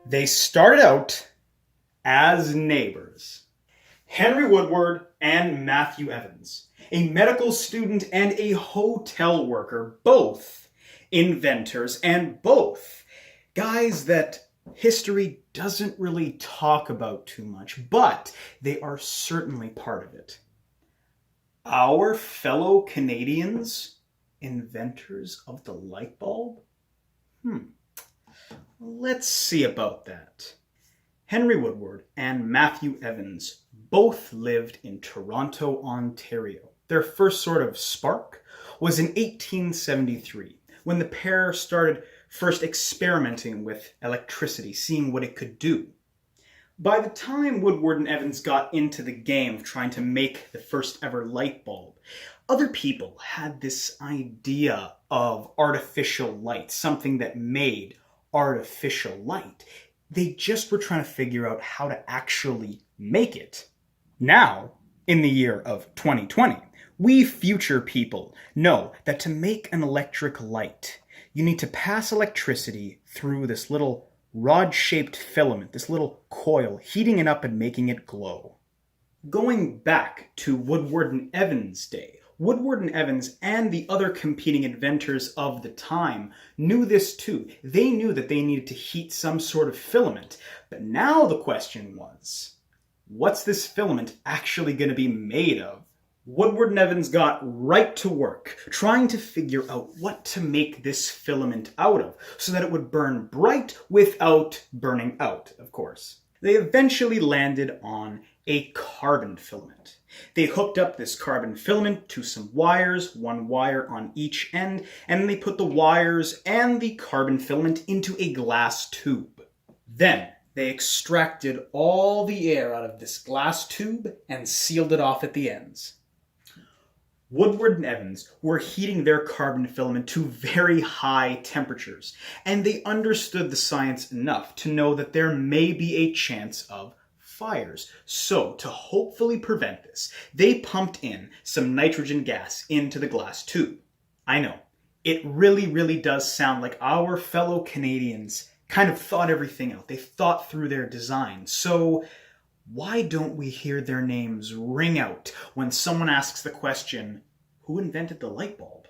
They started out as neighbors. Henry Woodward and Matthew Evans, a medical student and a hotel worker, both inventors and both guys that history doesn't really talk about too much, but they are certainly part of it. Our fellow Canadians, inventors of the light bulb? Let's see about that. Henry Woodward and Matthew Evans both lived in Toronto, Ontario. Their first sort of spark was in 1873, when the pair started first experimenting with electricity, seeing what it could do. By the time Woodward and Evans got into the game of trying to make the first ever light bulb, other people had this idea of artificial light, something that made artificial light. They just were trying to figure out how to actually make it. Now, in the year of 2020, we future people know that to make an electric light, you need to pass electricity through this little rod-shaped filament, this little coil, heating it up and making it glow. Going back to Woodward and Evans' day, Woodward and Evans and the other competing inventors of the time knew this too. They knew that they needed to heat some sort of filament. But now the question was, what's this filament actually going to be made of? Woodward and Evans got right to work, trying to figure out what to make this filament out of, so that it would burn bright without burning out, of course. They eventually landed on a carbon filament. They hooked up this carbon filament to some wires, one wire on each end, and then they put the wires and the carbon filament into a glass tube. Then they extracted all the air out of this glass tube and sealed it off at the ends. Woodward and Evans were heating their carbon filament to very high temperatures, and they understood the science enough to know that there may be a chance of fires. So, to hopefully prevent this, they pumped in some nitrogen gas into the glass tube. I know, it really does sound like our fellow Canadians kind of thought everything out. They thought through their design. So, why don't we hear their names ring out when someone asks the question, who invented the light bulb?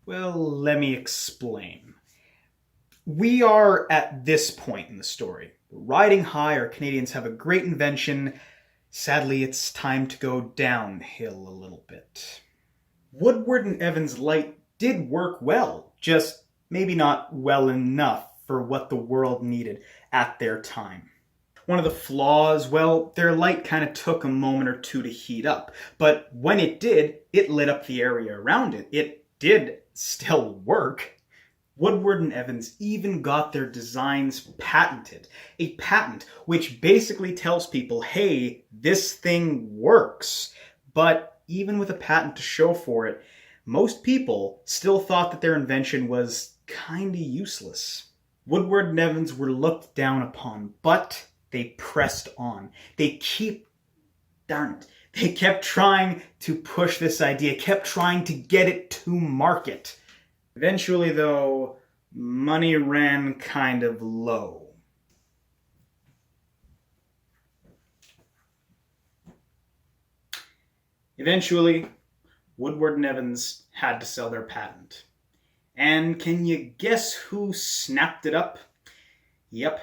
Well, let me explain. We are at this point in the story. Riding high, our Canadians have a great invention. Sadly, it's time to go downhill a little bit. Woodward and Evans' light did work well, just maybe not well enough for what the world needed at their time. One of the flaws, well, their light kind of took a moment or two to heat up, but when it did, it lit up the area around it. It did still work. Woodward and Evans even got their designs patented. A patent which basically tells people, hey, this thing works. But even with a patent to show for it, most people still thought that their invention was kinda useless. Woodward and Evans were looked down upon, but they pressed on. They kept trying to push this idea, kept trying to get it to market. Eventually, though, money ran kind of low. Eventually, Woodward and Evans had to sell their patent. And can you guess who snapped it up? Yep.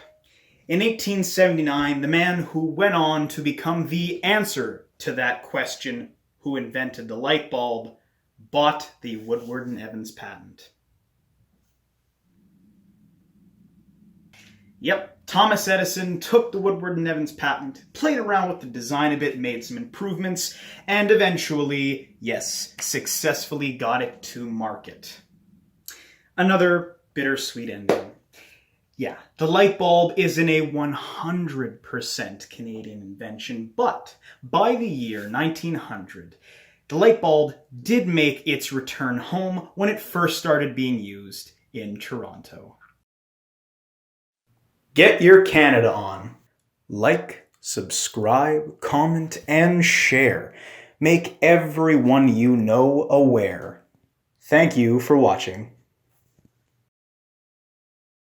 In 1879, the man who went on to become the answer to that question, who invented the light bulb, bought the Woodward and Evans patent. Yep, Thomas Edison took the Woodward and Evans patent, played around with the design a bit, made some improvements, and eventually, yes, successfully got it to market. Another bittersweet ending. Yeah, the light bulb isn't a 100% Canadian invention, but by the year 1900, the light bulb did make its return home when it first started being used in Toronto. Get your Canada on. Like, subscribe, comment, and share. Make everyone you know aware. Thank you for watching.